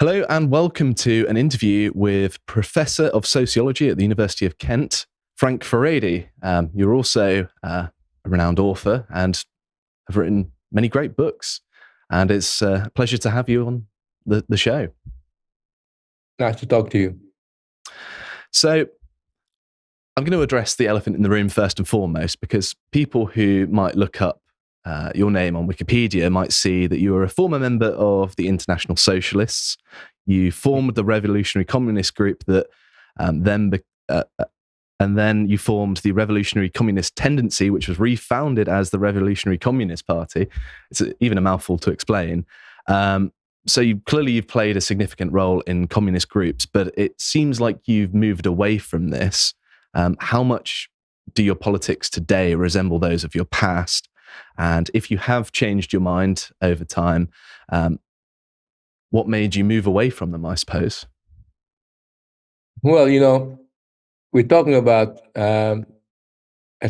Hello and welcome to an interview with Professor of Sociology at the University of Kent, Frank Furedi. You're also a renowned author and have written many great books. And it's a pleasure to have you on the show. Nice to talk to you. So I'm going to address the elephant in the room first and foremost, because people who might look up your name on Wikipedia might see that you are a former member of the International Socialists. You formed the Revolutionary Communist Group that and then you formed the Revolutionary Communist Tendency, which was refounded as the Revolutionary Communist Party. It's even a mouthful to explain. So you've played a significant role in communist groups, but it seems like you've moved away from this. How much do your politics today resemble those of your past? And if you have changed your mind over time, what made you move away from them, I suppose? Well, we're talking about a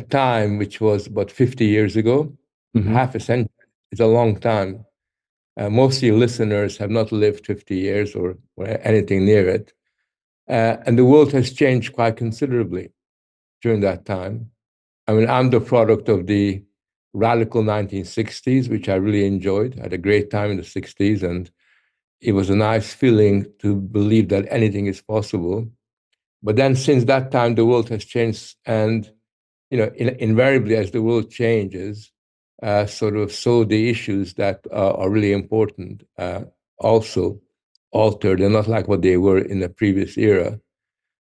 time which was about 50 years ago, half a century. It's a long time. Most of your listeners have not lived 50 years or anything near it. And the world has changed quite considerably during that time. I mean, I'm the product of the radical 1960s, which I really enjoyed. I had a great time in the 60s, and it was a nice feeling to believe that anything is possible. But then since that time, the world has changed. And, invariably, as the world changes, so the issues that are really important also altered. They're not like what they were in the previous era.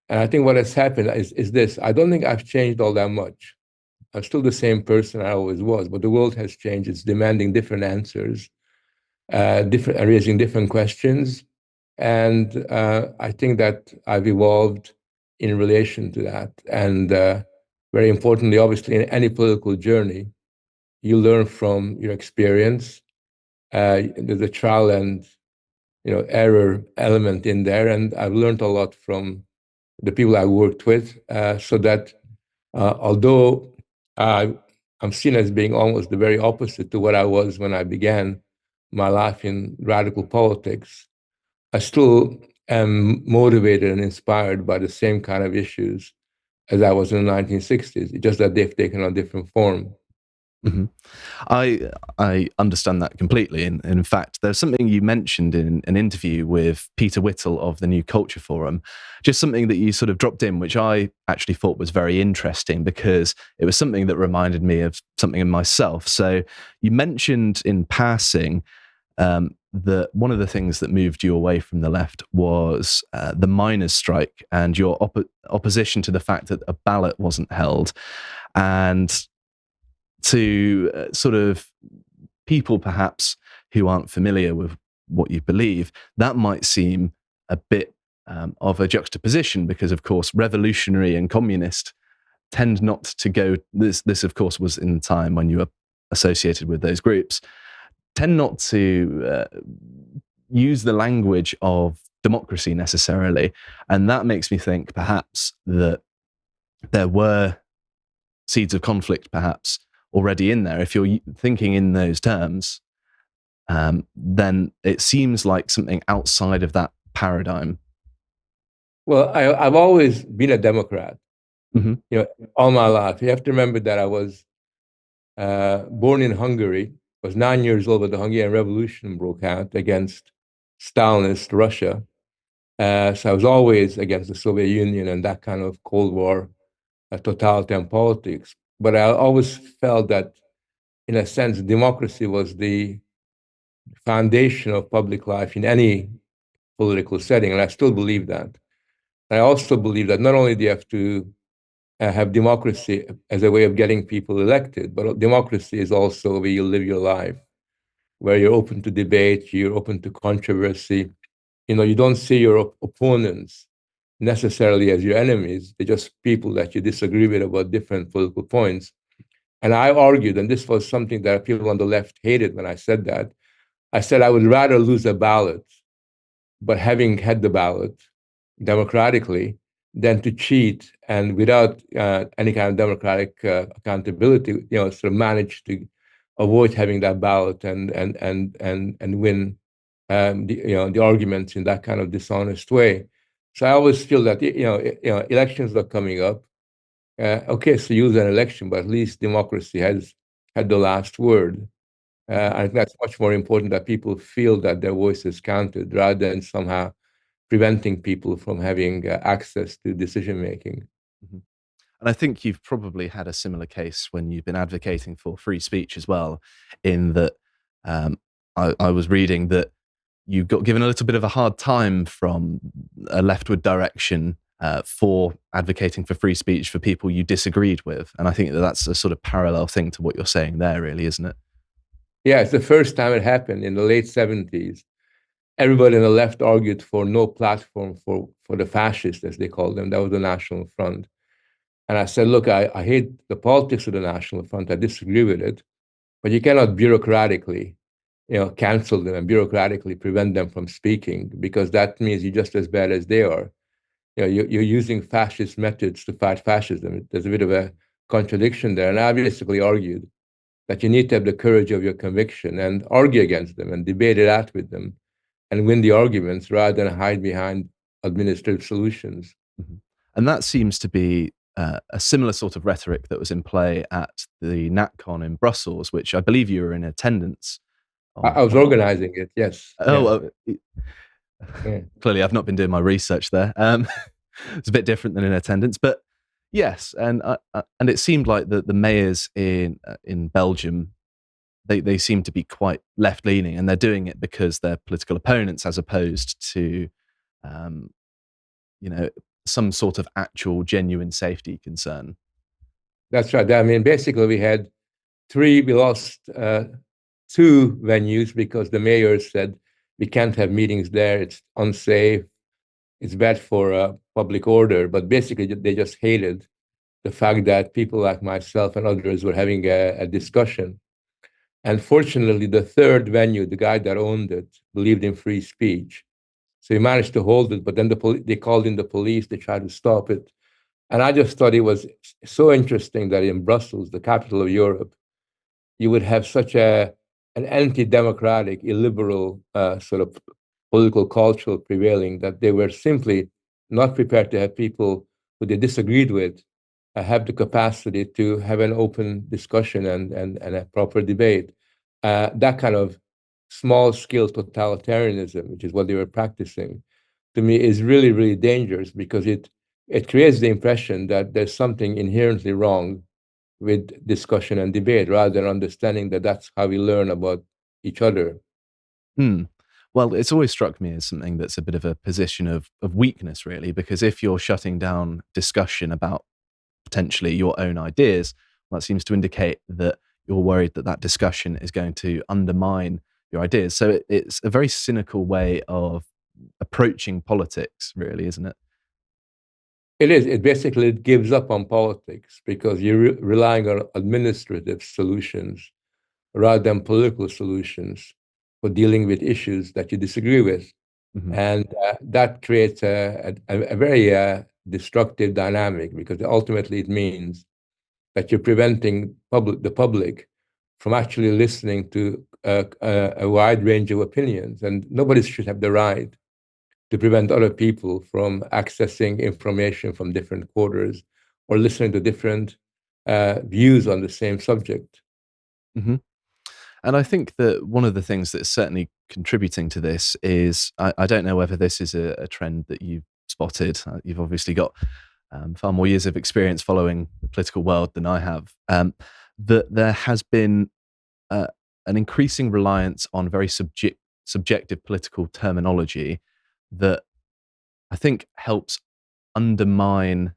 And I think what has happened is this. I don't think I've changed all that much. I'm still the same person I always was, but the world has changed. It's demanding different answers, raising different questions. And I think that I've evolved in relation to that. And very importantly, obviously, in any political journey, you learn from your experience. There's a trial and error element in there. And I've learned a lot from the people I worked with, so that although I'm seen as being almost the very opposite to what I was when I began my life in radical politics, I still am motivated and inspired by the same kind of issues as I was in the 1960s. It's just that they've taken on different form. Mm-hmm. I understand that completely. In fact, there's something you mentioned in an interview with Peter Whittle of the New Culture Forum, just something that you sort of dropped in, which I actually thought was very interesting because it was something that reminded me of something in myself. So you mentioned in passing that one of the things that moved you away from the left was the miners' strike and your opposition to the fact that a ballot wasn't held. And to sort of people perhaps who aren't familiar with what you believe, that might seem a bit of a juxtaposition because, of course, revolutionary and communist tend not to go, this of course was in the time when you were associated with those groups, tend not to use the language of democracy necessarily. And that makes me think perhaps that there were seeds of conflict perhaps already in there. If you're thinking in those terms, then it seems like something outside of that paradigm. Well, I've always been a Democrat, all my life. You have to remember that I was born in Hungary, was 9 years old when the Hungarian Revolution broke out against Stalinist Russia. So I was always against the Soviet Union and that kind of Cold War totalitarian politics. But I always felt that, in a sense, democracy was the foundation of public life in any political setting, and I still believe that. I also believe that not only do you have to have democracy as a way of getting people elected, but democracy is also a way you live your life, where you're open to debate, you're open to controversy. You don't see your opponents necessarily as your enemies. They're just people that you disagree with about different political points. And I argued, and this was something that people on the left hated when I said that. I said I would rather lose a ballot, but having had the ballot democratically, than to cheat and without any kind of democratic accountability, sort of manage to avoid having that ballot and win the arguments in that kind of dishonest way. So I always feel that elections are coming up. Okay, so use an election, but at least democracy has had the last word. I think that's much more important, that people feel that their voice is counted rather than somehow preventing people from having access to decision making. Mhm. And I think you've probably had a similar case when you've been advocating for free speech as well, in that I was reading that you got given a little bit of a hard time from a leftward direction for advocating for free speech for people you disagreed with. And I think that that's a sort of parallel thing to what you're saying there, really, isn't it? Yeah, it's the first time it happened in the late 70s. Everybody on the left argued for no platform for the fascists, as they called them. That was the National Front. And I said, look, I hate the politics of the National Front. I disagree with it. But you cannot bureaucratically, cancel them and bureaucratically prevent them from speaking, because that means you're just as bad as they are. You're using fascist methods to fight fascism. There's a bit of a contradiction there. And I basically argued that you need to have the courage of your conviction and argue against them and debate it out with them and win the arguments rather than hide behind administrative solutions. Mm-hmm. And that seems to be a similar sort of rhetoric that was in play at the NatCon in Brussels, which I believe you were in attendance of. I was organizing it, yes. Oh, Yeah. Clearly I've not been doing my research there. It's a bit different than in attendance, but yes, and it seemed like the mayors in Belgium, they seem to be quite left leaning, and they're doing it because they're political opponents, as opposed to um, some sort of actual genuine safety concern. That's right. I mean, basically, we lost two venues because the mayor said we can't have meetings there. It's unsafe. It's bad for public order. But basically, they just hated the fact that people like myself and others were having a discussion. And fortunately, the third venue, the guy that owned it, believed in free speech. So he managed to hold it, but then they called in the police, they tried to stop it. And I just thought it was so interesting that in Brussels, the capital of Europe, you would have such an anti-democratic, illiberal sort of political culture prevailing, that they were simply not prepared to have people who they disagreed with have the capacity to have an open discussion and a proper debate. That kind of small-scale totalitarianism, which is what they were practicing, to me is really, really dangerous, because it creates the impression that there's something inherently wrong with discussion and debate, rather than understanding that that's how we learn about each other. Hmm. Well, it's always struck me as something that's a bit of a position of weakness, really, because if you're shutting down discussion about potentially your own ideas, well, that seems to indicate that you're worried that that discussion is going to undermine your ideas. So it's a very cynical way of approaching politics, really, isn't it? It is. It basically gives up on politics, because you're relying on administrative solutions rather than political solutions for dealing with issues that you disagree with. Mm-hmm. And that creates a very destructive dynamic, because ultimately it means that you're preventing the public from actually listening to a wide range of opinions. And nobody should have the right to prevent other people from accessing information from different quarters or listening to different views on the same subject. Mm-hmm. And I think that one of the things that's certainly contributing to this is, I don't know whether this is a trend that you've spotted. You've obviously got far more years of experience following the political world than I have, that there has been an increasing reliance on very subjective political terminology that I think helps undermine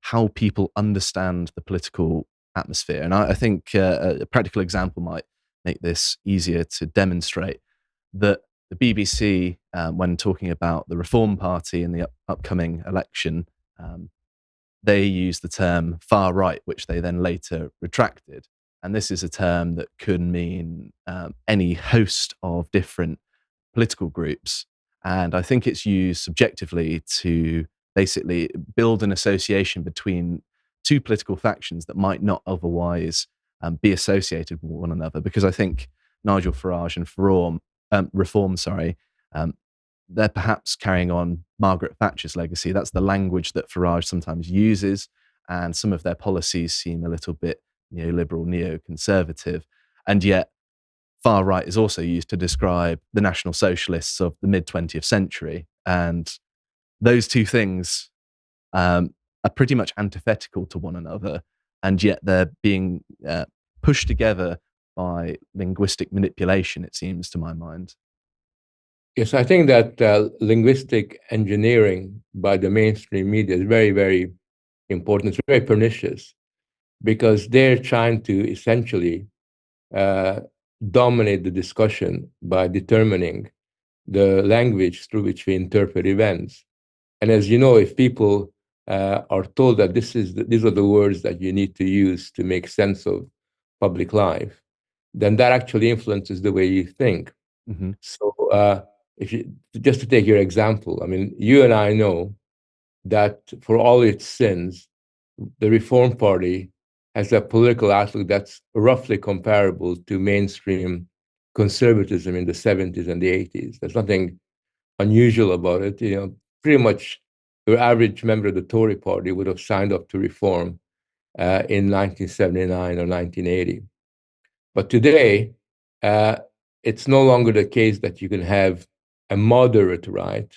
how people understand the political atmosphere. And I think a practical example might make this easier to demonstrate, that the BBC, when talking about the Reform Party in the upcoming election, they used the term far right, which they then later retracted. And this is a term that could mean any host of different political groups. And I think it's used subjectively to basically build an association between two political factions that might not otherwise be associated with one another. Because I think Nigel Farage and reform, sorry, um, they're perhaps carrying on Margaret Thatcher's legacy. That's the language that Farage sometimes uses, and some of their policies seem a little bit neoliberal, neoconservative, and yet far right is also used to describe the National Socialists of the mid 20th century, and those two things are pretty much antithetical to one another, and yet they're being pushed together by linguistic manipulation, it seems to my mind. Yes, I think that linguistic engineering by the mainstream media is very, very important. It's very pernicious because they're trying to essentially uh, dominate the discussion by determining the language through which we interpret events. And as you know, if people are told that these are the words that you need to use to make sense of public life, then that actually influences the way you think. Mm-hmm. So, if you just to take your example, I mean, you and I know that for all its sins, the Reform Party has a political outlook that's roughly comparable to mainstream conservatism in the 70s and the 80s. There's nothing unusual about it. You know, pretty much your average member of the Tory party would have signed up to reform in 1979 or 1980. But today, uh, it's no longer the case that you can have a moderate right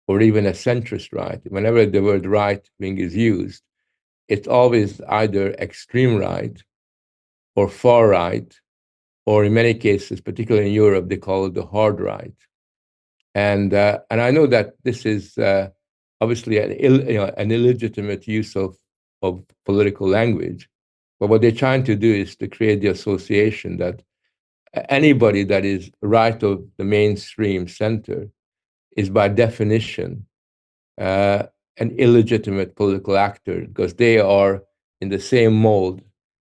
or even a centrist right. Whenever the word right wing is used, it's always either extreme right or far right, or in many cases, particularly in Europe, they call it the hard right. And I know that this is obviously an illegitimate use of political language, but what they're trying to do is to create the association that anybody that is right of the mainstream center is by definition an illegitimate political actor because they are in the same mold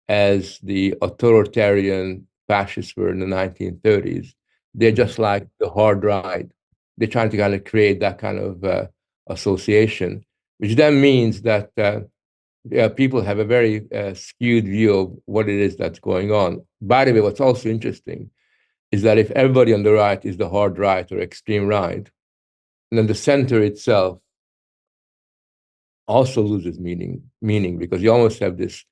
as the authoritarian fascists were in the 1930s. They're just like the hard right. They're trying to kind of create that kind of association, which then means that people have a very skewed view of what it is that's going on. By the way, what's also interesting is that if everybody on the right is the hard right or extreme right, then the center itself also loses meaning because you almost have this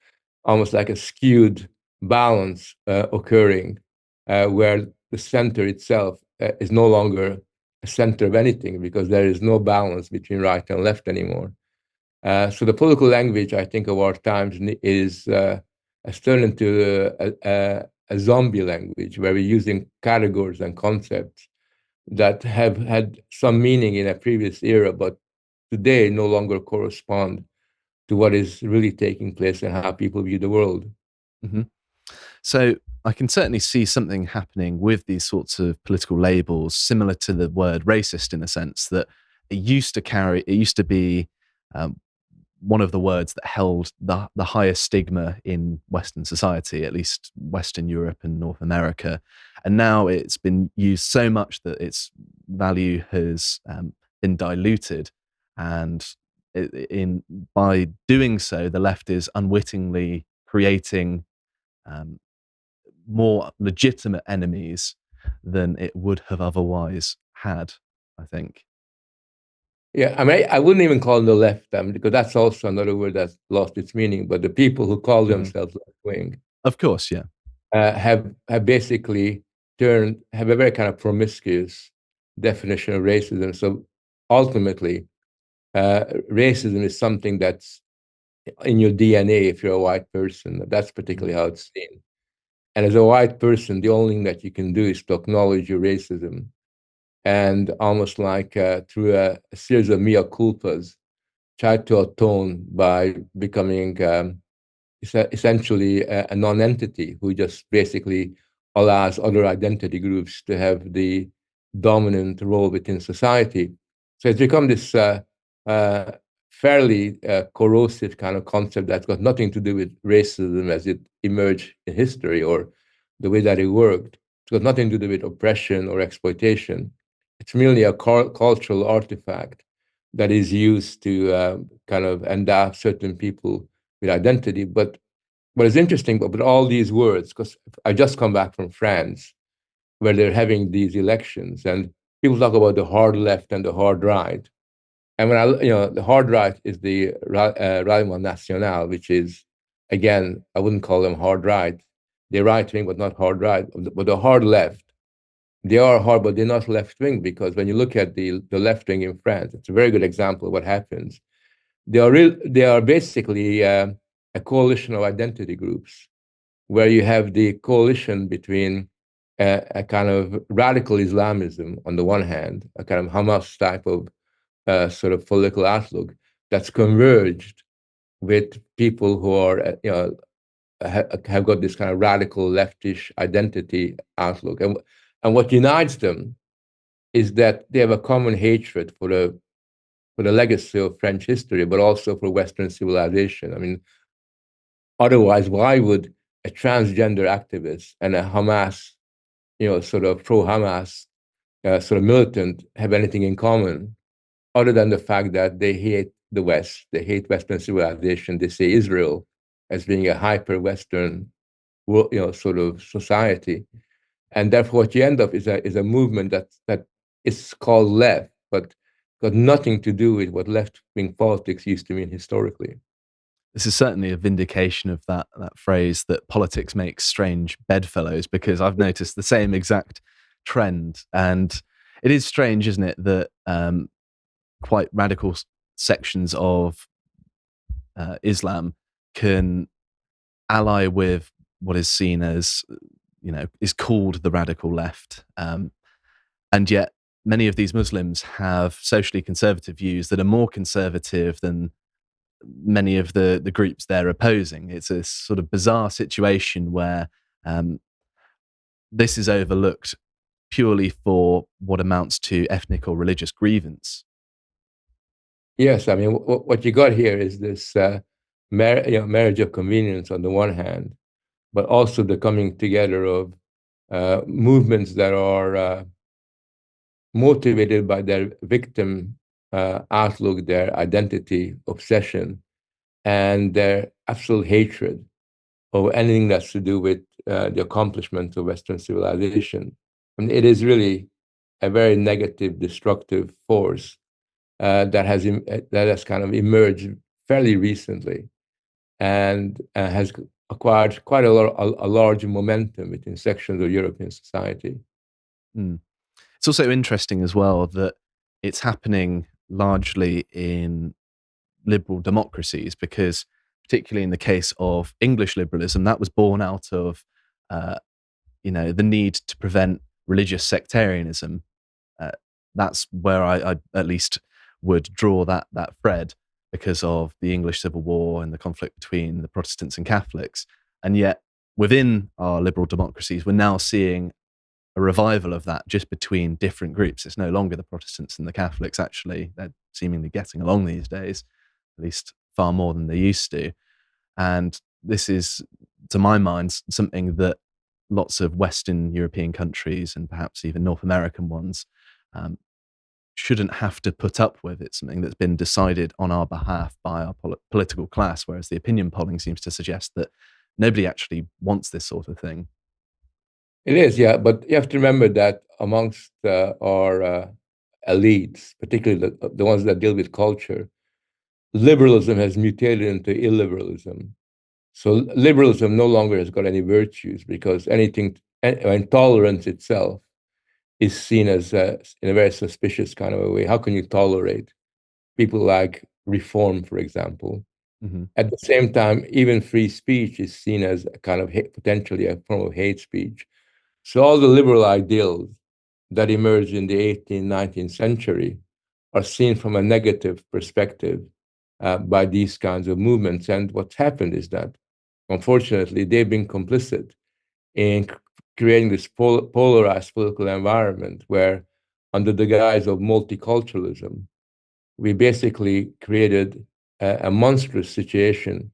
almost like a skewed balance occurring where the center itself is no longer a center of anything because there is no balance between right and left anymore. So the political language, I think, of our times has turned into a zombie language where we're using categories and concepts that have had some meaning in a previous era, but today no longer correspond to what is really taking place and how people view the world. Mm-hmm. So I can certainly see something happening with these sorts of political labels, similar to the word racist in a sense, that it used to be one of the words that held the highest stigma in Western society, at least Western Europe and North America. And now it's been used so much that its value has been diluted. And by doing so, the left is unwittingly creating um, more legitimate enemies than it would have otherwise had, I think. Yeah, I mean, I wouldn't even call them the left, because that's also another word that's lost its meaning. But the people who call themselves left wing, of course, yeah, have basically have a very kind of promiscuous definition of racism. So ultimately, racism is something that's in your DNA if you're a white person. That's particularly how it's seen. And as a white person, the only thing that you can do is to acknowledge your racism and almost like through a series of mea culpas, try to atone by becoming essentially a non-entity who just basically allows other identity groups to have the dominant role within society. So it's become this uh, fairly corrosive kind of concept that's got nothing to do with racism as it emerged in history or the way that it worked. It's got nothing to do with oppression or exploitation. It's merely a cultural artifact that is used to kind of endow certain people with identity. But what is interesting about all these words, because I just come back from France, where they're having these elections, and people talk about the hard left and the hard right. And when the hard right is the Rassemblement National, which is, again, I wouldn't call them hard right. They're right wing, but not hard right. But the hard left, they are hard, but they're not left wing, because when you look at the left wing in France, it's a very good example of what happens. They are basically a coalition of identity groups, where you have the coalition between a kind of radical Islamism on the one hand, a kind of Hamas type of sort of political outlook that's converged with people who are, have got this kind of radical leftish identity outlook. And what unites them is that they have a common hatred for the legacy of French history, but also for Western civilization. I mean, otherwise, why would a transgender activist and a Hamas, sort of pro-Hamas, sort of militant have anything in common other than the fact that they hate the West, they hate Western civilization, they see Israel as being a hyper-Western, sort of society, and therefore what you end up is a movement that is called left, but got nothing to do with what left-wing politics used to mean historically. This is certainly a vindication of that phrase that politics makes strange bedfellows, because I've noticed the same exact trend. And it is strange, isn't it, that quite radical sections of Islam can ally with what is seen as, is called the radical left. And yet many of these Muslims have socially conservative views that are more conservative than many of the groups they're opposing. It's a sort of bizarre situation where this is overlooked purely for what amounts to ethnic or religious grievance. Yes, I mean, what you got here is this marriage of convenience on the one hand, but also the coming together of movements that are motivated by their victim outlook, their identity obsession, and their absolute hatred of anything that's to do with the accomplishment of Western civilization. I mean, it is really a very negative, destructive force that has kind of emerged fairly recently, and has acquired quite a large momentum within sections of European society. Mm. It's also interesting as well that it's happening largely in liberal democracies, because particularly in the case of English liberalism, that was born out of the need to prevent religious sectarianism. That's where I at least would draw that thread, because of the English Civil War and the conflict between the Protestants and Catholics. And yet within our liberal democracies, we're now seeing a revival of that just between different groups. It's no longer the Protestants and the Catholics. Actually, they're seemingly getting along these days, at least far more than they used to. And this is, to my mind, something that lots of Western European countries, and perhaps even North American ones, shouldn't have to put up with. It's something that's been decided on our behalf by our political class, whereas the opinion polling seems to suggest that nobody actually wants this sort of thing. It is, yeah, but you have to remember that amongst our elites, particularly the ones that deal with culture, liberalism has mutated into illiberalism. So liberalism no longer has got any virtues, because intolerance itself is seen as in a very suspicious kind of a way. How can you tolerate people like reform, for example? Mm-hmm. At the same time, even free speech is seen as a kind of potentially a form of hate speech. So all the liberal ideals that emerged in the 18th, 19th century are seen from a negative perspective by these kinds of movements. And what's happened is that, unfortunately, they've been complicit in creating this polarized political environment where, under the guise of multiculturalism, we basically created a monstrous situation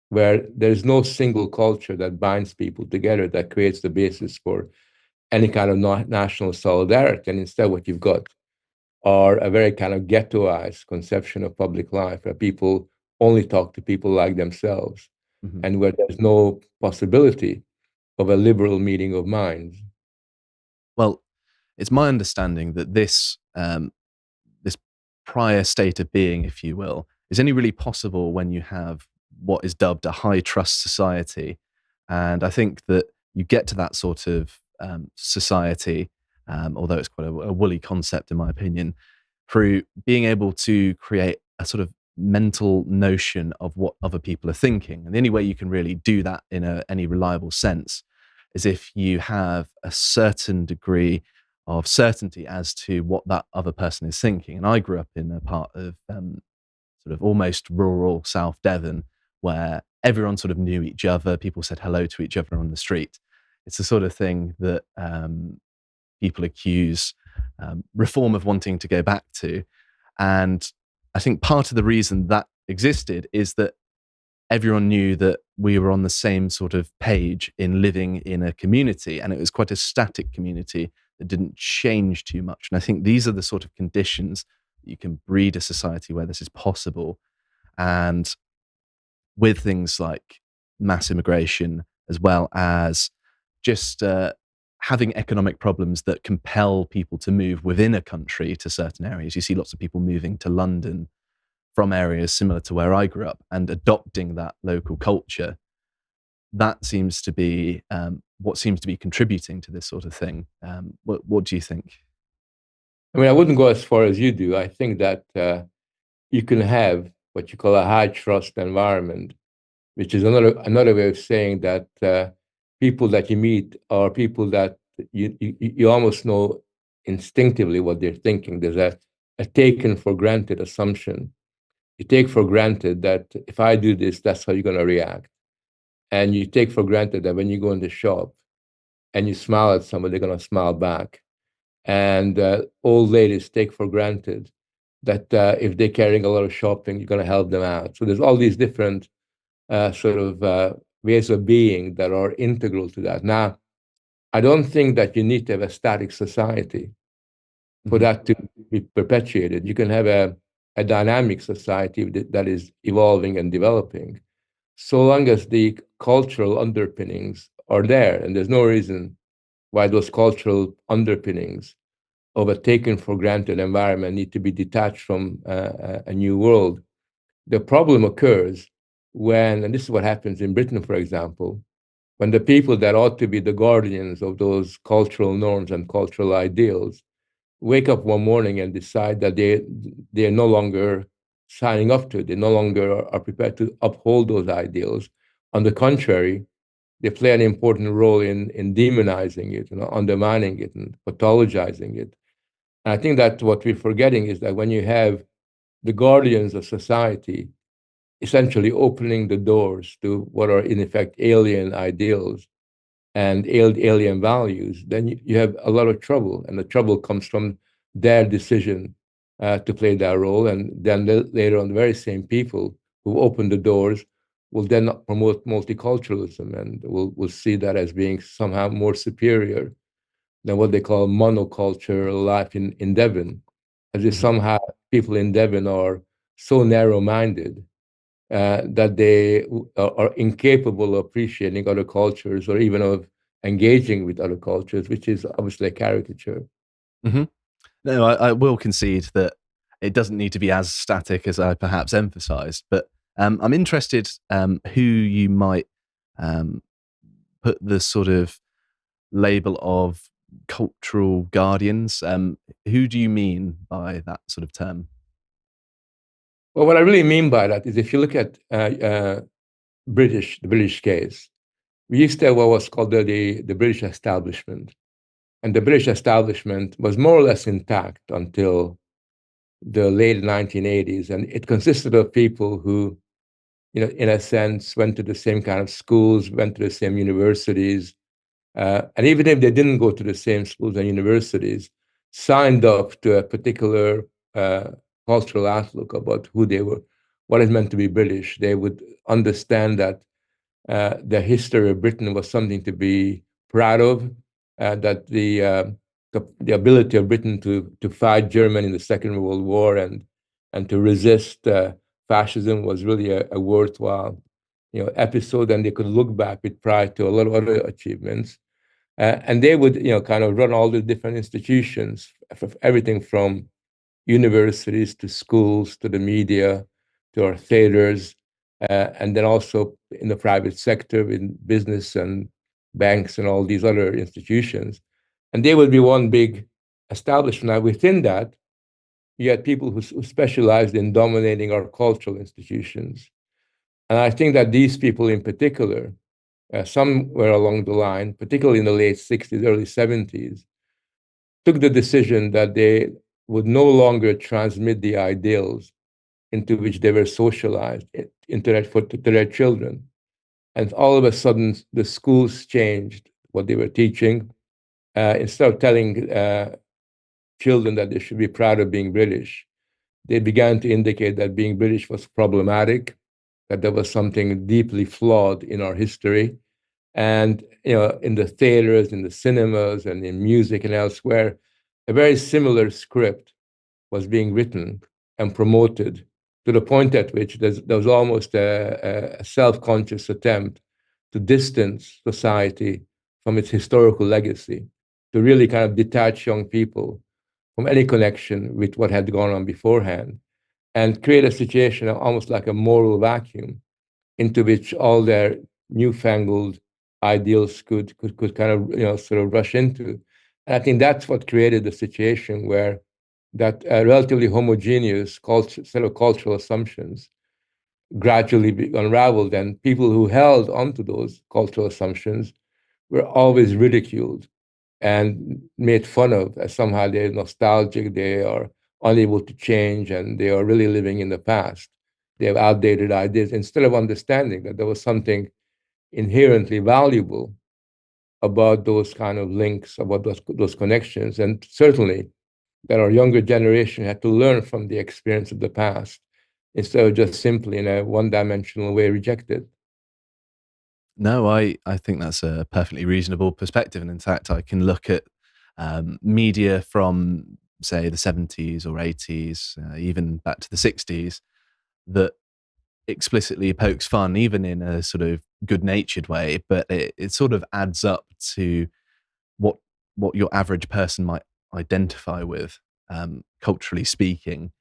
where there's no single culture that binds people together, that creates the basis for any kind of national solidarity. And instead, what you've got are a very kind of ghettoized conception of public life, where people only talk to people like themselves, mm-hmm. and where there's no possibility of a liberal meeting of minds. Well, it's my understanding that this prior state of being, if you will, is only really possible when you have what is dubbed a high trust society. And I think that you get to that sort of society, although it's quite a woolly concept in my opinion, through being able to create a sort of mental notion of what other people are thinking. And the only way you can really do that in any reliable sense is if you have a certain degree of certainty as to what that other person is thinking. And I grew up in a part of sort of almost rural South Devon where everyone sort of knew each other. People said hello to each other on the street. It's the sort of thing that people accuse reform of wanting to go back to. And I think part of the reason that existed is that everyone knew that we were on the same sort of page in living in a community, and it was quite a static community that didn't change too much. And I think these are the sort of conditions that you can breed a society where this is possible. And with things like mass immigration, as well as just having economic problems that compel people to move within a country to certain areas. You see lots of people moving to London from areas similar to where I grew up and adopting that local culture. That seems to be what seems to be contributing to this sort of thing. What do you think? I mean, I wouldn't go as far as you do. I think that you can have what you call a high trust environment, which is another way of saying that people that you meet are people that you almost know instinctively what they're thinking. There's a taken for granted assumption. You take for granted that if I do this, that's how you're going to react. And you take for granted that when you go in the shop and you smile at someone, they're going to smile back. And old ladies take for granted that if they're carrying a lot of shopping, you're going to help them out. So there's all these different sort of ways of being that are integral to that. Now, I don't think that you need to have a static society for that to be perpetuated. You can have a dynamic society that is evolving and developing, so long as the cultural underpinnings are there. And there's no reason why those cultural underpinnings of a taken for granted environment need to be detached from a new world. The problem occurs when, and this is what happens in Britain, for example, when the people that ought to be the guardians of those cultural norms and cultural ideals wake up one morning and decide that they're no longer signing up to it. They no longer are prepared to uphold those ideals. On the contrary, they play an important role in demonizing it, undermining it and pathologizing it. And I think that what we're forgetting is that when you have the guardians of society essentially opening the doors to what are in effect alien ideals and alien values, then you have a lot of trouble. And the trouble comes from their decision to play that role. And then later on, the very same people who open the doors will then promote multiculturalism and will see that as being somehow more superior than what they call monoculture life in Devon, as if somehow people in Devon are so narrow-minded that they are incapable of appreciating other cultures or even of engaging with other cultures, which is obviously a caricature. Mm-hmm. No, I will concede that it doesn't need to be as static as I perhaps emphasized, but I'm interested who you might put the sort of label of cultural guardians. Who do you mean by that sort of term? Well, what I really mean by that is if you look at the British case, we used to have what was called the British establishment. And the British establishment was more or less intact until the late 1980s. And it consisted of people who, in a sense, went to the same kind of schools, went to the same universities. And even if they didn't go to the same schools and universities, signed up to a particular cultural outlook about who they were, what it meant to be British. They would understand that the history of Britain was something to be proud of, that the ability of Britain to fight Germany in the Second World War and to resist fascism was really a worthwhile episode, and they could look back with pride to a lot of other achievements. And they would, kind of run all the different institutions, everything from universities to schools to the media to our theaters, and then also in the private sector, in business and banks and all these other institutions. And they would be one big establishment. Now, within that, you had people who specialized in dominating our cultural institutions. And I think that these people in particular, somewhere along the line, particularly in the late 60s, early 70s, took the decision that they would no longer transmit the ideals into which they were socialized to their children. And all of a sudden, the schools changed what they were teaching. Instead of telling children that they should be proud of being British, they began to indicate that being British was problematic, that there was something deeply flawed in our history. And in the theaters, in the cinemas, and in music and elsewhere, a very similar script was being written and promoted to the point at which there was almost a self-conscious attempt to distance society from its historical legacy, to really kind of detach young people from any connection with what had gone on beforehand, and create a situation almost like a moral vacuum into which all their newfangled ideals could kind of sort of rush into. And I think that's what created the situation where that relatively homogeneous set of cultural assumptions gradually unraveled, and people who held onto those cultural assumptions were always ridiculed and made fun of as somehow they're nostalgic, they are unable to change, and they are really living in the past. They have outdated ideas instead of understanding that there was something inherently valuable about those kind of links, about those connections. And certainly that our younger generation had to learn from the experience of the past instead of just simply in a one-dimensional way reject it. No, I think that's a perfectly reasonable perspective. And in fact, I can look at media from, say, the 70s or 80s, even back to the 60s, that explicitly pokes fun, even in a sort of good-natured way, but it sort of adds up to what what your average person might identify with, culturally speaking.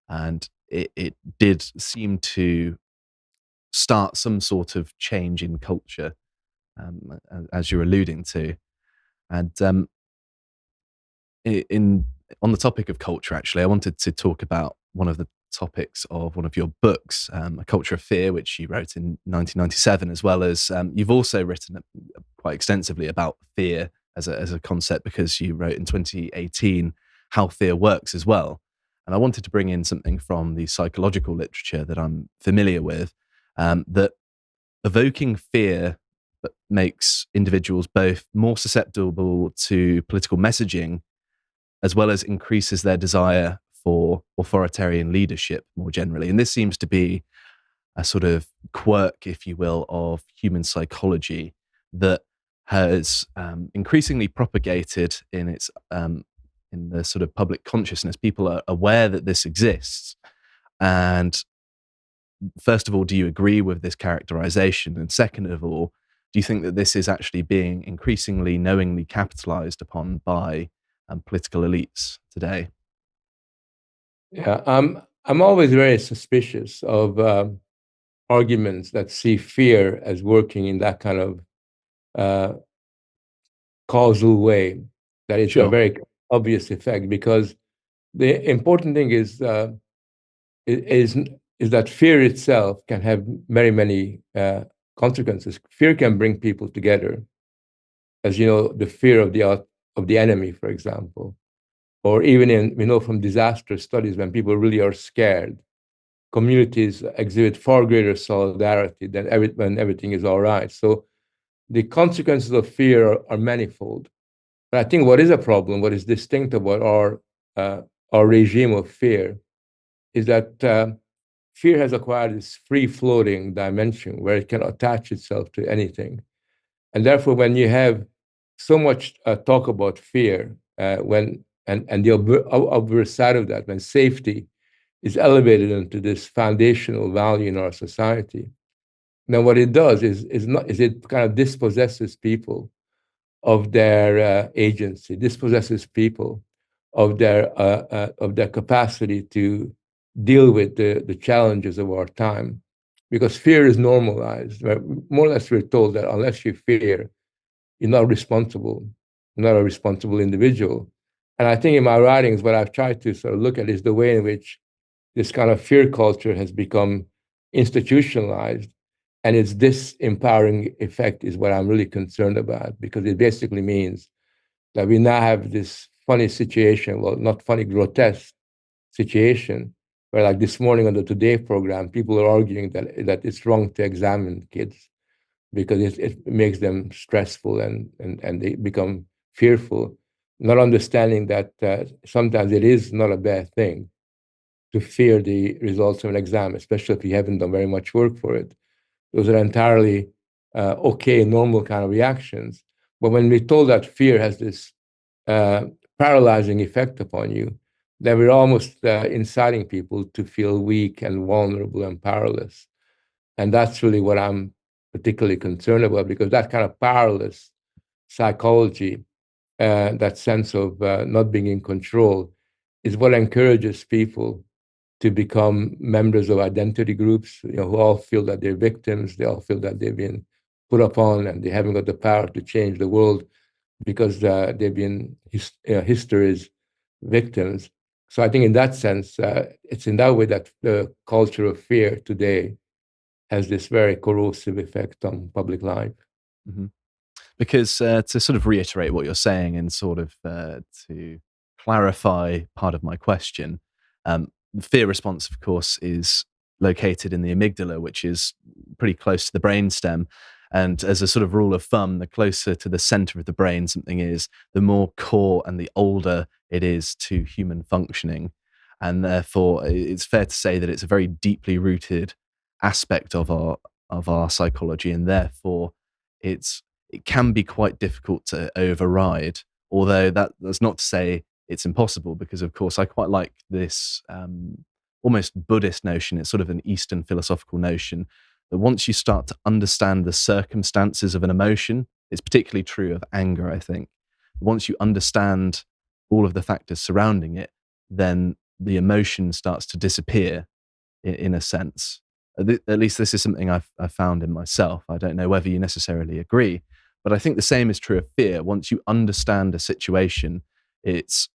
And it did seem to start some sort of change in culture, as you're alluding to. And in on the topic of culture, actually, I wanted to talk about one of the topics of one of your books, A Culture of Fear, which you wrote in 1997, as well as you've also written quite extensively about fear as a concept, because you wrote in 2018 How Fear Works as well. And I wanted to bring in something from the psychological literature that I'm familiar with, that evoking fear makes individuals both more susceptible to political messaging, as well as increases their desire for authoritarian leadership more generally. And this seems to be a sort of quirk, if you will, of human psychology that has increasingly propagated in the sort of public consciousness. People are aware that this exists. And first of all, do you agree with this characterization? And second of all, do you think that this is actually being increasingly knowingly capitalized upon by political elites today? Yeah, I'm always very suspicious of arguments that see fear as working in that kind of uh, causal way, that it's a Sure. very obvious effect. Because the important thing is is that fear itself can have many, many consequences. Fear can bring people together, as you know, the fear of the enemy, for example, or even in from disaster studies, when people really are scared, communities exhibit far greater solidarity than when everything is all right. So the consequences of fear are manifold. But I think what is a problem, what is distinct about our regime of fear, is that fear has acquired this free-floating dimension where it can attach itself to anything. And therefore, when you have so much talk about fear, and the obverse side of that, when safety is elevated into this foundational value in our society, then what it does is it kind of dispossesses people of their agency, dispossesses people of their capacity to deal with the challenges of our time, because fear is normalized. Right? More or less, we're told that unless you fear, you're not responsible, you're not a responsible individual. And I think in my writings, what I've tried to sort of look at is the way in which this kind of fear culture has become institutionalized. And its disempowering effect is what I'm really concerned about, because it basically means that we now have this funny situation, well, not funny, grotesque situation, where like this morning on the Today program, people are arguing that it's wrong to examine kids because it makes them stressful and they become fearful, not understanding that sometimes it is not a bad thing to fear the results of an exam, especially if you haven't done very much work for it. Those are entirely okay, normal kind of reactions. But when we're told that fear has this uh, paralyzing effect upon you, then we're almost inciting people to feel weak and vulnerable and powerless. And that's really what I'm particularly concerned about, because that kind of powerless psychology, that sense of not being in control, is what encourages people to become members of identity groups, who all feel that they're victims, they all feel that they've been put upon and they haven't got the power to change the world because they've been history's victims. So I think in that sense, it's in that way that the culture of fear today has this very corrosive effect on public life. Mm-hmm. Because to sort of reiterate what you're saying and sort of to clarify part of my question, the fear response, of course, is located in the amygdala, which is pretty close to the brainstem. And as a sort of rule of thumb, the closer to the center of the brain something is, the more core and the older it is to human functioning. And therefore, it's fair to say that it's a very deeply rooted aspect of our psychology, and therefore, it can be quite difficult to override. Although that's not to say it's impossible, because of course I quite like this almost Buddhist notion. It's sort of an Eastern philosophical notion that once you start to understand the circumstances of an emotion, it's particularly true of anger, I think. Once you understand all of the factors surrounding it, then the emotion starts to disappear in a sense. At least this is something I've found in myself. I don't know whether you necessarily agree, but I think the same is true of fear. Once you understand a situation, it's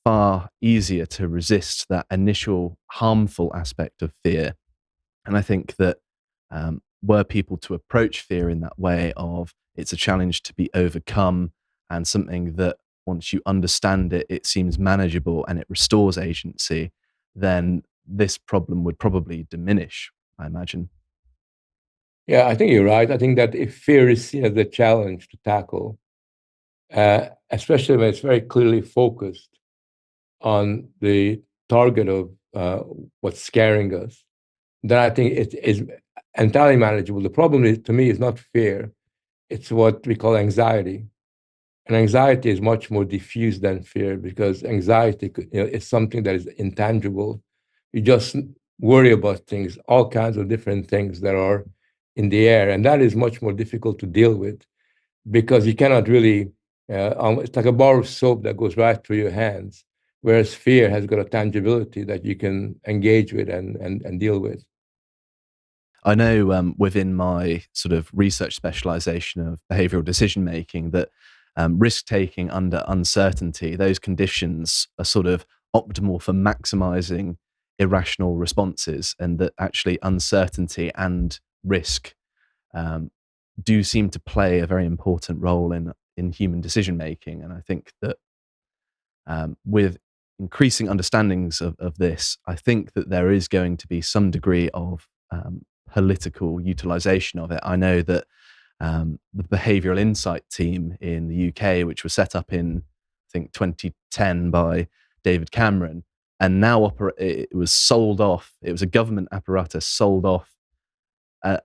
far easier to resist that initial harmful aspect of fear. And I think that were people to approach fear in that way of it's a challenge to be overcome and something that once you understand it, it seems manageable and it restores agency, then this problem would probably diminish, I imagine. Yeah, I think you're right. I think that if fear is seen as a challenge to tackle, especially when it's very clearly focused on the target of what's scaring us, then I think it is entirely manageable. The problem is, to me, is not fear; it's what we call anxiety. And anxiety is much more diffuse than fear, because anxiety, is something that is intangible. You just worry about things, all kinds of different things that are in the air, and that is much more difficult to deal with, because you cannot really. It's like a bar of soap that goes right through your hands, whereas fear has got a tangibility that you can engage with and deal with. I know within my sort of research specialization of behavioral decision making that risk taking under uncertainty, those conditions are sort of optimal for maximizing irrational responses, and that actually uncertainty and risk um, do seem to play a very important role in human decision making. And I think that with increasing understandings of this, I think that there is going to be some degree of political utilization of it. I know that the behavioral insight team in the UK, which was set up in, I think, 2010 by David Cameron, and now it was sold off. It was a government apparatus sold off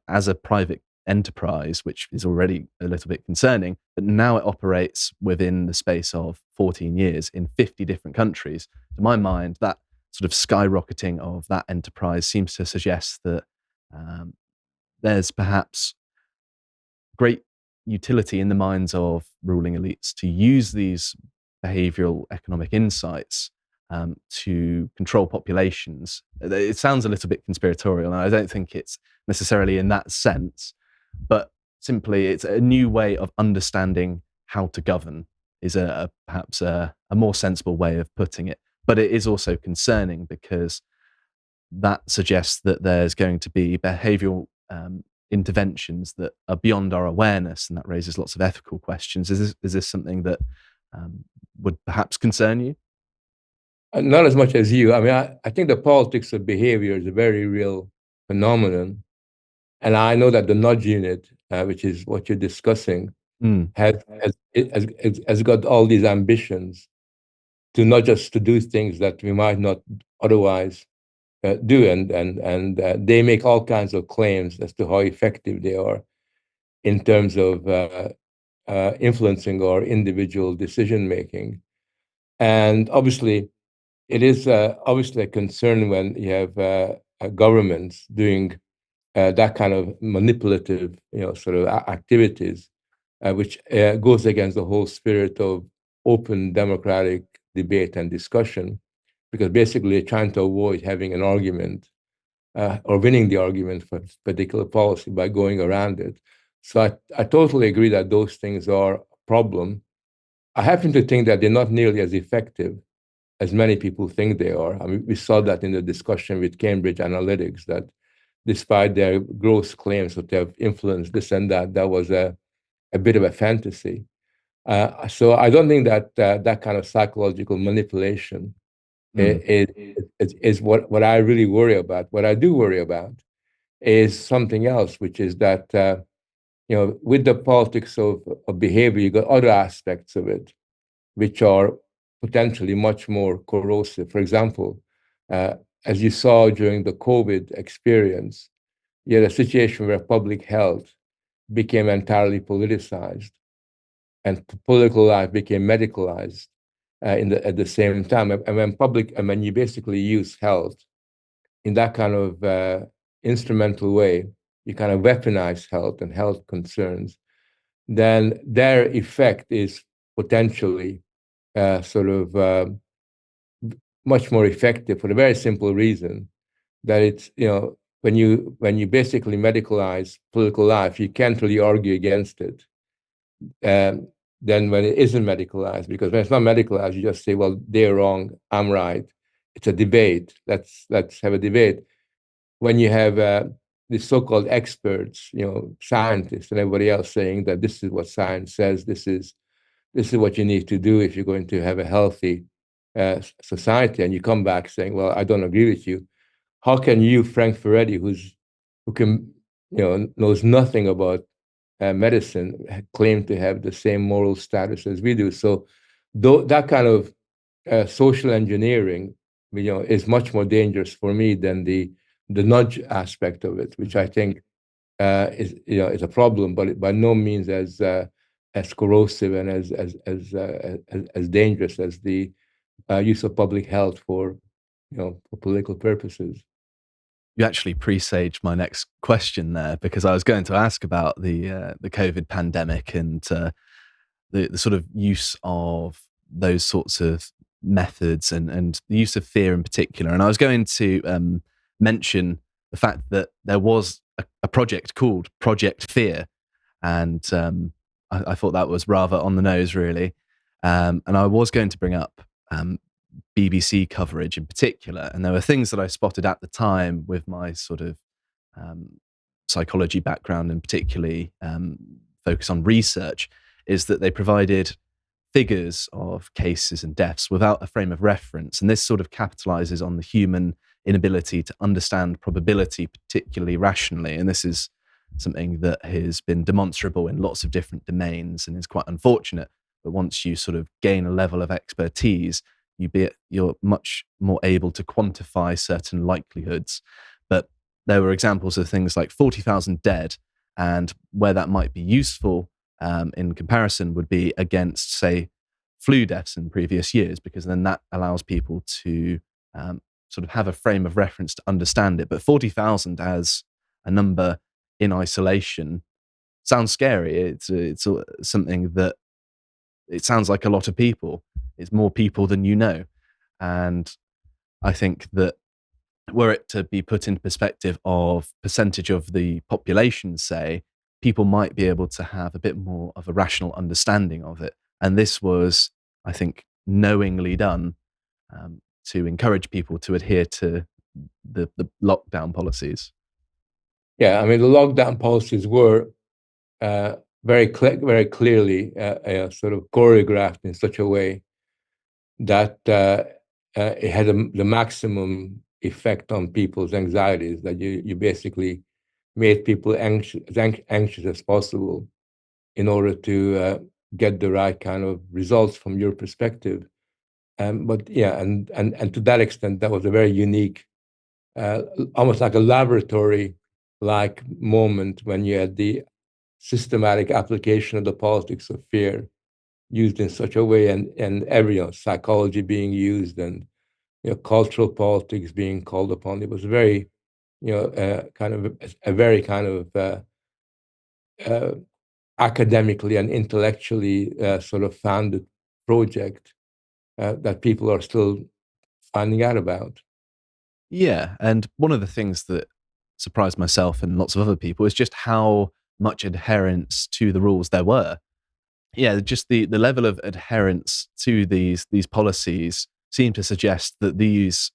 as a private enterprise, which is already a little bit concerning, but now it operates within the space of 14 years in 50 different countries. To my mind, that sort of skyrocketing of that enterprise seems to suggest that there's perhaps great utility in the minds of ruling elites to use these behavioral economic insights to control populations. It sounds a little bit conspiratorial, and I don't think it's necessarily in that sense, but simply it's a new way of understanding how to govern is perhaps a more sensible way of putting it. But it is also concerning because that suggests that there's going to be behavioral interventions that are beyond our awareness, and that raises lots of ethical questions. Is this something that would perhaps concern you? Not as much as you. I mean, I think the politics of behavior is a very real phenomenon. And I know that the nudge unit, which is what you're discussing, has got all these ambitions to not just to do things that we might not otherwise do. And they make all kinds of claims as to how effective they are in terms of influencing our individual decision making. And obviously, it is obviously a concern when you have governments doing that kind of manipulative, sort of activities, which goes against the whole spirit of open democratic debate and discussion, because basically they're trying to avoid having an argument or winning the argument for a particular policy by going around it. So I totally agree that those things are a problem. I happen to think that they're not nearly as effective as many people think they are. I mean, we saw that in the discussion with Cambridge Analytics, that despite their gross claims that they have influenced this and that, that was a bit of a fantasy. So I don't think that that kind of psychological manipulation is what I really worry about. What I do worry about is something else, which is that with the politics of behavior, you got other aspects of it, which are potentially much more corrosive. For example, as you saw during the COVID experience, you had a situation where public health became entirely politicized and political life became medicalized at the same time. And when you basically use health in that kind of instrumental way, you kind of weaponize health and health concerns, then their effect is potentially sort of much more effective for the very simple reason that it's, when you basically medicalize political life, you can't really argue against it. Then when it isn't medicalized, because when it's not medicalized, you just say, well, they're wrong, I'm right. It's a debate. Let's have a debate. When you have the so-called experts, scientists and everybody else saying that this is what science says, this is what you need to do if you're going to have a healthy society, and you come back saying, well, I don't agree with you. How can you, Frank Furedi, who can, knows nothing about medicine, claim to have the same moral status as we do? So that kind of social engineering, is much more dangerous for me than the nudge aspect of it, which I think is a problem, but by no means as corrosive and as dangerous as the use of public health for political purposes. You actually presaged my next question there, because I was going to ask about the COVID pandemic and the sort of use of those sorts of methods and the use of fear in particular. And I was going to mention the fact that there was a project called Project Fear, and I thought that was rather on the nose, really. And I was going to bring up BBC coverage in particular, and there were things that I spotted at the time with my sort of psychology background, and particularly focus on research, is that they provided figures of cases and deaths without a frame of reference, and this sort of capitalizes on the human inability to understand probability particularly rationally, and this is something that has been demonstrable in lots of different domains and is quite unfortunate. But once you sort of gain a level of expertise, you're much more able to quantify certain likelihoods. But there were examples of things like 40,000 dead, and where that might be useful in comparison would be against, say, flu deaths in previous years, because then that allows people to sort of have a frame of reference to understand it. But 40,000 as a number in isolation sounds scary. It's something that it sounds like a lot of people. It's more people than you know, and I think that were it to be put into perspective of percentage of the population, say, people might be able to have a bit more of a rational understanding of it. And this was, I think, knowingly done to encourage people to adhere to the lockdown policies. Yeah, I mean, the lockdown policies were very clearly sort of choreographed in such a way that it had the maximum effect on people's anxieties, that you basically made people anxious as possible in order to get the right kind of results from your perspective. But yeah, and to that extent, that was a very unique, almost like a laboratory-like moment when you had the systematic application of the politics of fear used in such a way, and every psychology being used, and cultural politics being called upon. It was very, kind of a very kind of academically and intellectually sort of founded project that people are still finding out about. Yeah, and one of the things that surprised myself and lots of other people is just how much adherence to the rules there were. Yeah, just the level of adherence to these policies seem to suggest that these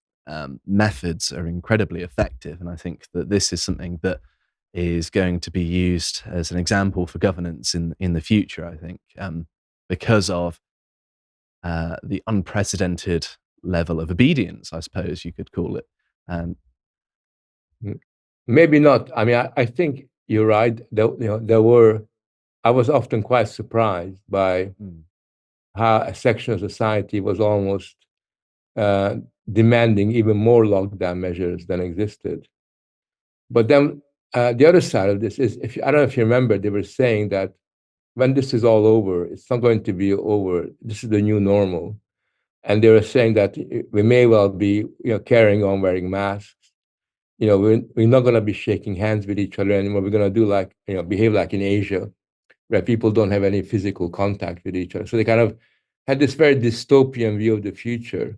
methods are incredibly effective, and I think that this is something that is going to be used as an example for governance in the future. I think because of the unprecedented level of obedience, I suppose you could call it. And maybe not. I mean, I think you're right. There were. I was often quite surprised by how a section of society was almost uh, demanding even more lockdown measures than existed. But then the other side of this is, if I don't know if you remember, they were saying that when this is all over, it's not going to be over. This is the new normal, and they were saying that we may well be, carrying on wearing masks. We're not going to be shaking hands with each other anymore. We're going to do like, behave like in Asia, where people don't have any physical contact with each other. So they kind of had this very dystopian view of the future.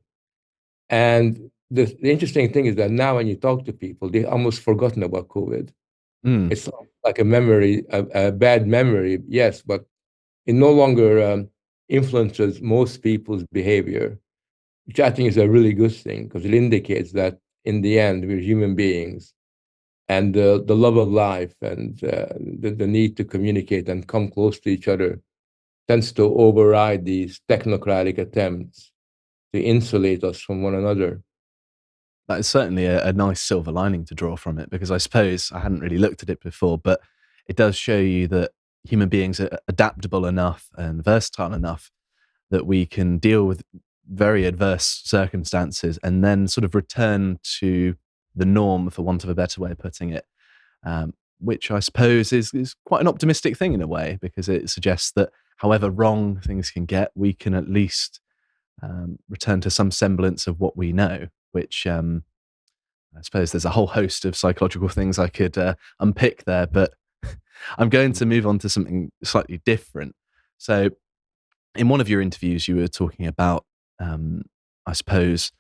And the interesting thing is that now when you talk to people, they almost forgotten about COVID. mm, It's like a memory, a bad memory, yes, but it no longer influences most people's behavior, which I think is a really good thing, because it indicates that in the end, we're human beings, and the love of life and the need to communicate and come close to each other tends to override these technocratic attempts to insulate us from one another. that is certainly a nice silver lining to draw from it, because I suppose I hadn't really looked at it before, but it does show you that human beings are adaptable enough and versatile enough that we can deal with very adverse circumstances and then sort of return to the norm, for want of a better way of putting it, which I suppose is quite an optimistic thing in a way, because it suggests that however wrong things can get, we can at least return to some semblance of what we know, which I suppose there's a whole host of psychological things I could unpick there, but I'm going to move on to something slightly different. So, in one of your interviews, you were talking about, I suppose,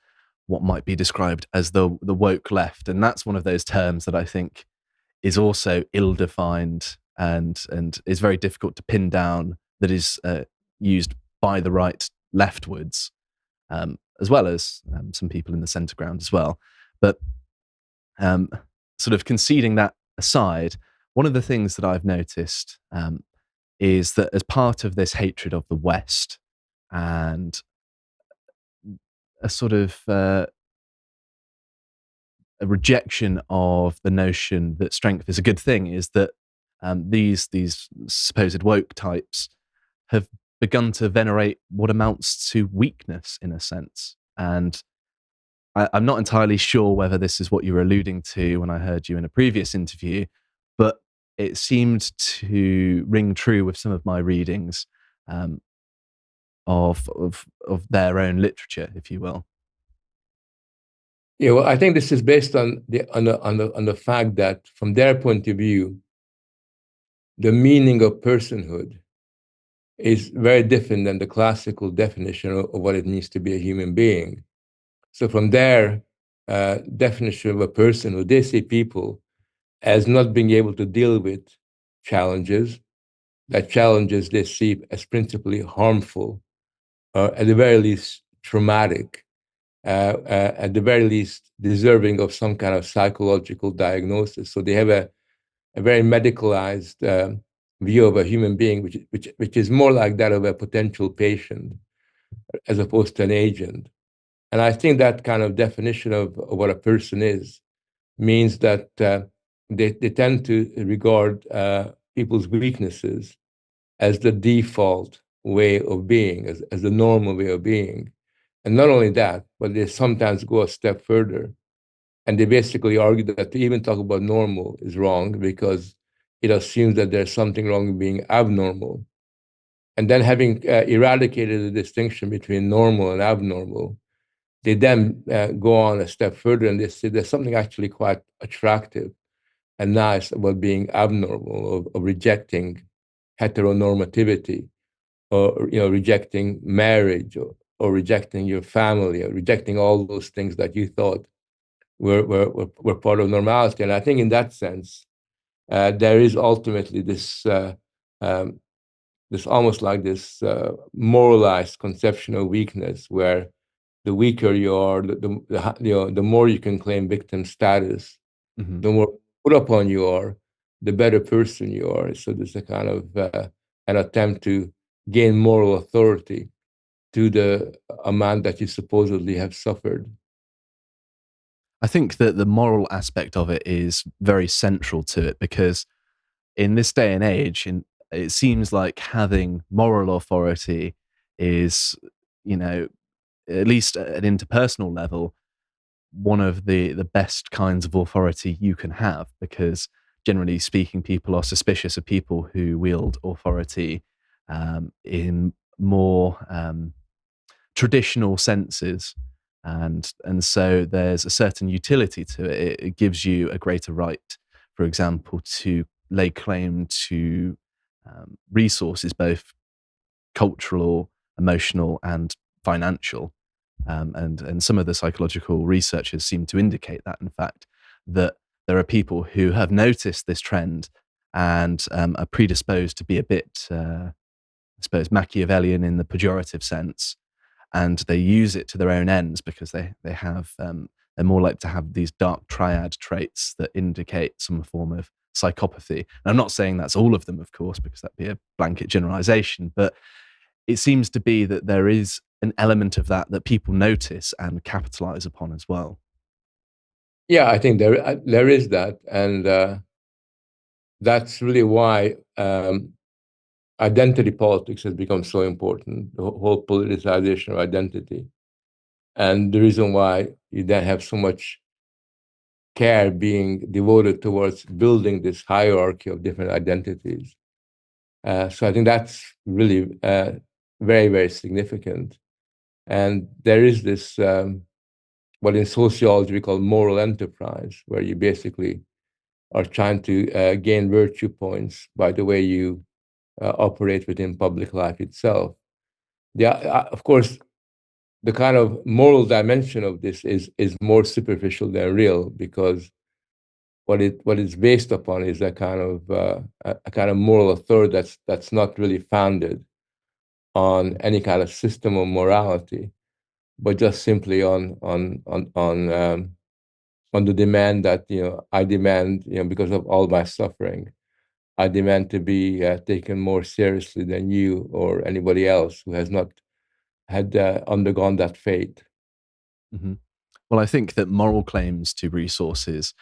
what might be described as the woke left, and that's one of those terms that I think is also ill-defined and is very difficult to pin down. That is used by the right leftwards, as well as some people in the centre ground as well. But sort of conceding that aside, one of the things that I've noticed is that as part of this hatred of the West and a sort of a rejection of the notion that strength is a good thing, is that these supposed woke types have begun to venerate what amounts to weakness in a sense. And I'm not entirely sure whether this is what you were alluding to when I heard you in a previous interview, but it seemed to ring true with some of my readings of their own literature, if you will. Yeah, well, I think this is based on the fact that from their point of view, the meaning of personhood is very different than the classical definition of what it means to be a human being. So from their definition of a personhood, they see people as not being able to deal with challenges, that challenges they see as principally harmful, at the very least traumatic, at the very least deserving of some kind of psychological diagnosis. So they have a very medicalized view of a human being, which is more like that of a potential patient as opposed to an agent. And I think that kind of definition of what a person is means that they tend to regard people's weaknesses as the default way of being, as the normal way of being. And not only that, but they sometimes go a step further. And they basically argue that to even talk about normal is wrong because it assumes that there's something wrong with being abnormal. And then having eradicated the distinction between normal and abnormal, they then go on a step further and they say there's something actually quite attractive and nice about being abnormal, of rejecting heteronormativity, or rejecting marriage, or rejecting your family, or rejecting all those things that you thought were part of normality. And I think in that sense, there is ultimately um, this almost like this moralized conception of weakness, where the weaker you are, the more you can claim victim status, the more put upon you are, the better person you are. So there's a kind of an attempt to gain moral authority to the amount that you supposedly have suffered. I think that the moral aspect of it is very central to it, because in this day and age, it seems like having moral authority is, at least at an interpersonal level, one of the best kinds of authority you can have, because generally speaking, people are suspicious of people who wield authority in more traditional senses, and so there's a certain utility to it. It gives you a greater right, for example, to lay claim to resources, both cultural, emotional, and financial. And some of the psychological researchers seem to indicate that, in fact, that there are people who have noticed this trend and are predisposed to be a bit, I suppose, Machiavellian in the pejorative sense, and they use it to their own ends because they have they're more likely to have these dark triad traits that indicate some form of psychopathy. And I'm not saying that's all of them, of course, because that'd be a blanket generalization, but it seems to be that there is an element of that people notice and capitalize upon as well. Yeah, I think there is that, and that's really why identity politics has become so important. The whole politicization of identity, and the reason why you then have so much care being devoted towards building this hierarchy of different identities. So I think that's really very, very significant. And there is this, what in sociology we call moral enterprise, where you basically are trying to gain virtue points by the way you operate within public life itself. Of course, the kind of moral dimension of this is more superficial than real, because what it's based upon is a kind of moral authority that's not really founded on any kind of system of morality, but just simply on the demand that I demand, because of all my suffering, I demand to be taken more seriously than you or anybody else who has not had undergone that fate. Mm-hmm. Well, I think that moral claims to resources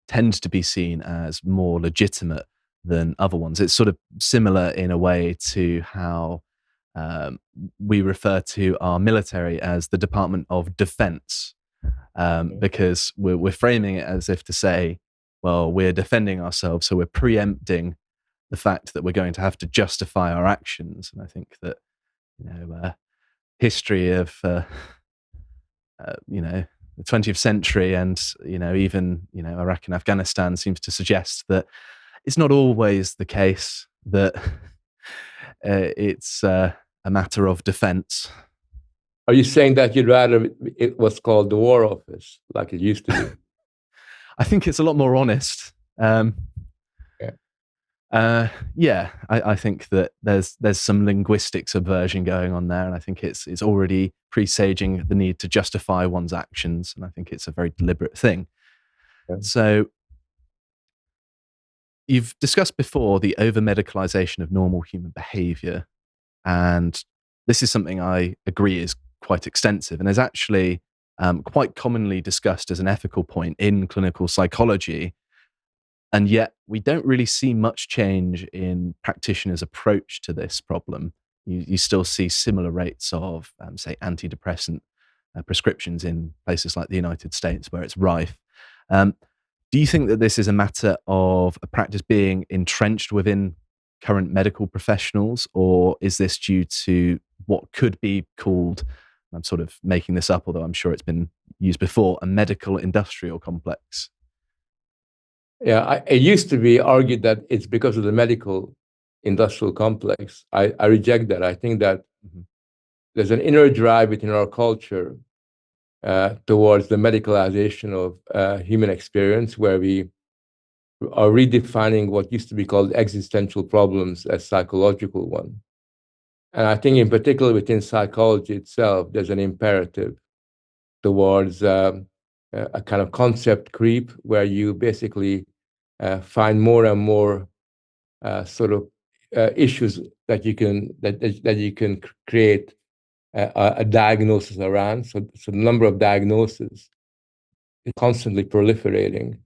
tend to be seen as more legitimate than other ones. It's sort of similar in a way to how we refer to our military as the Department of Defense, because we're framing it as if to say, well, we're defending ourselves, so we're preempting the fact that we're going to have to justify our actions. And I think that history of the 20th century and even Iraq and Afghanistan seems to suggest that it's not always the case that it's a matter of defense. Are you saying that you'd rather it was called the War Office, like it used to be? I think it's a lot more honest. Yeah, I think that there's some linguistic subversion going on there, and I think it's already presaging the need to justify one's actions, and I think it's a very deliberate thing. Yeah. So you've discussed before the over-medicalization of normal human behavior, and this is something I agree is quite extensive and is actually quite commonly discussed as an ethical point in clinical psychology. And yet we don't really see much change in practitioners' approach to this problem. You still see similar rates of, say, antidepressant prescriptions in places like the United States where it's rife. Do you think that this is a matter of a practice being entrenched within current medical professionals, or is this due to what could be called, I'm sort of making this up, although I'm sure it's been used before, a medical industrial complex? Yeah, it used to be argued that it's because of the medical industrial complex. I reject that. I think that there's an inner drive within our culture towards the medicalization of human experience, where we are redefining what used to be called existential problems as psychological one. And I think in particular within psychology itself, there's an imperative towards a kind of concept creep, where you basically find more and more sort of issues that you can create a diagnosis around. So the number of diagnoses is constantly proliferating,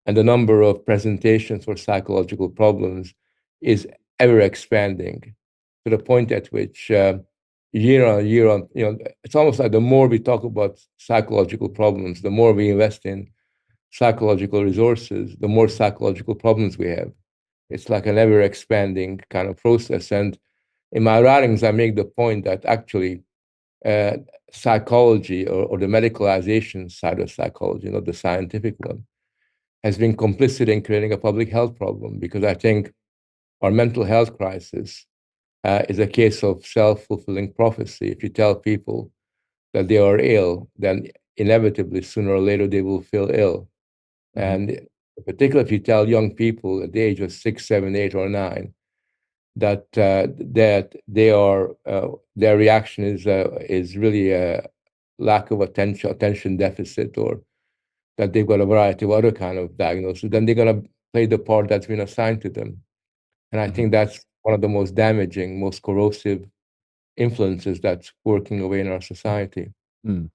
and the number of presentations for psychological problems is ever expanding, to the point at which year on year on, it's almost like the more we talk about psychological problems, the more we invest in psychological resources, the more psychological problems we have. It's like an ever expanding kind of process. And in my writings, I make the point that actually psychology, or the medicalization side of psychology, not the scientific one, has been complicit in creating a public health problem, because I think our mental health crisis is a case of self-fulfilling prophecy. If you tell people that they are ill, then inevitably sooner or later they will feel ill. And particularly if you tell young people at the age of 6, 7, 8, or 9 that they are their reaction is really a lack of attention deficit, or that they've got a variety of other kind of diagnoses, then they're going to play the part that's been assigned to them. And I think that's one of the most damaging, most corrosive influences that's working away in our society. Mm.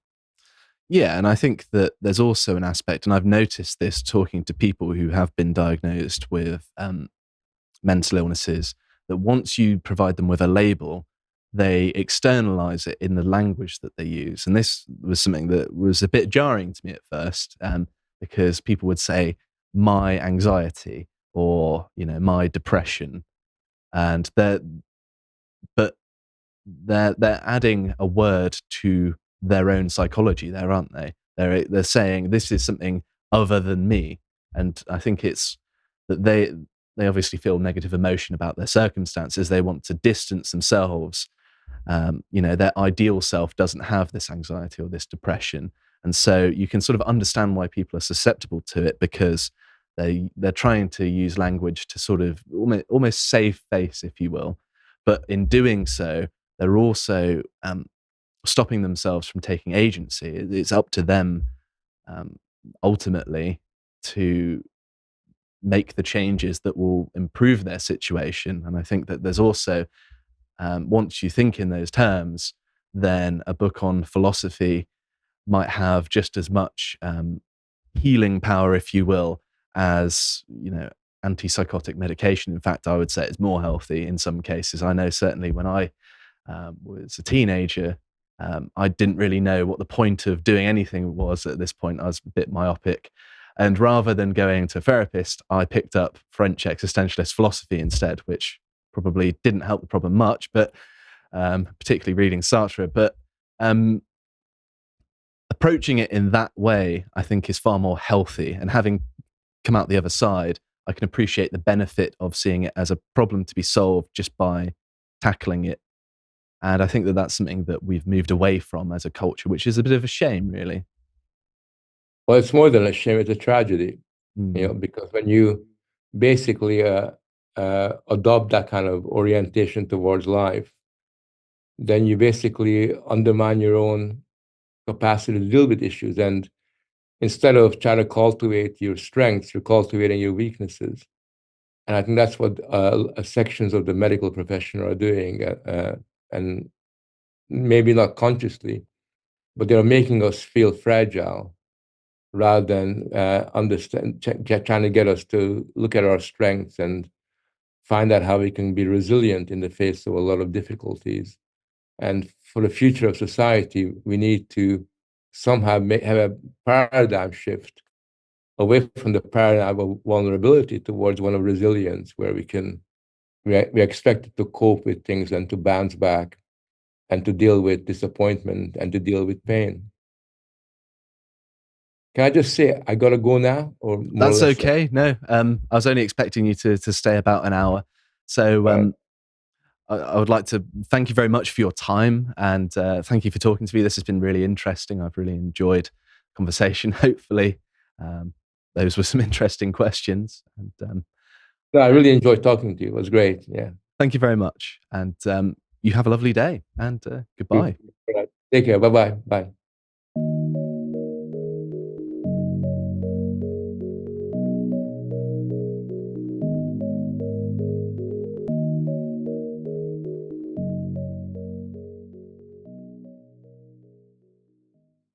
Yeah, and I think that there's also an aspect, and I've noticed this talking to people who have been diagnosed with mental illnesses, that once you provide them with a label, they externalize it in the language that they use. And this was something that was a bit jarring to me at first, because people would say, my anxiety, or, my depression. And they're adding a word to their own psychology there, aren't they? They're saying this is something other than me. And I think it's that they obviously feel negative emotion about their circumstances. They want to distance themselves. Their ideal self doesn't have this anxiety or this depression. And so you can sort of understand why people are susceptible to it, because they're trying to use language to sort of almost save face, if you will. But in doing so, they're also stopping themselves from taking agency. It's up to them ultimately to make the changes that will improve their situation. And I think that there's also, once you think in those terms, then a book on philosophy might have just as much healing power, if you will, as antipsychotic medication. In fact, I would say it's more healthy in some cases. I know certainly when I was a teenager, I didn't really know what the point of doing anything was at this point. I was a bit myopic. And rather than going to a therapist, I picked up French existentialist philosophy instead, which probably didn't help the problem much, but particularly reading Sartre. But approaching it in that way, I think, is far more healthy. And having come out the other side, I can appreciate the benefit of seeing it as a problem to be solved just by tackling it. And I think that that's something that we've moved away from as a culture, which is a bit of a shame, really. Well, it's more than a shame, it's a tragedy, because when you basically adopt that kind of orientation towards life, then you basically undermine your own capacity to deal with issues. And instead of trying to cultivate your strengths, you're cultivating your weaknesses. And I think that's what sections of the medical profession are doing, and maybe not consciously, but they're making us feel fragile rather than trying to get us to look at our strengths and find out how we can be resilient in the face of a lot of difficulties. And for the future of society, we need to somehow have a paradigm shift away from the paradigm of vulnerability towards one of resilience, where we're expected to cope with things and to bounce back and to deal with disappointment and to deal with pain. Can I just say I gotta go now, or more That's or less? okay. No, I was only expecting you to stay about an hour. So I would like to thank you very much for your time, and thank you for talking to me. This has been really interesting. I've really enjoyed the conversation. Hopefully, those were some interesting questions. And No, I really enjoyed talking to you. It was great. Yeah. thank you very much. And you have a lovely day. And goodbye. Take care. Bye-bye. Bye.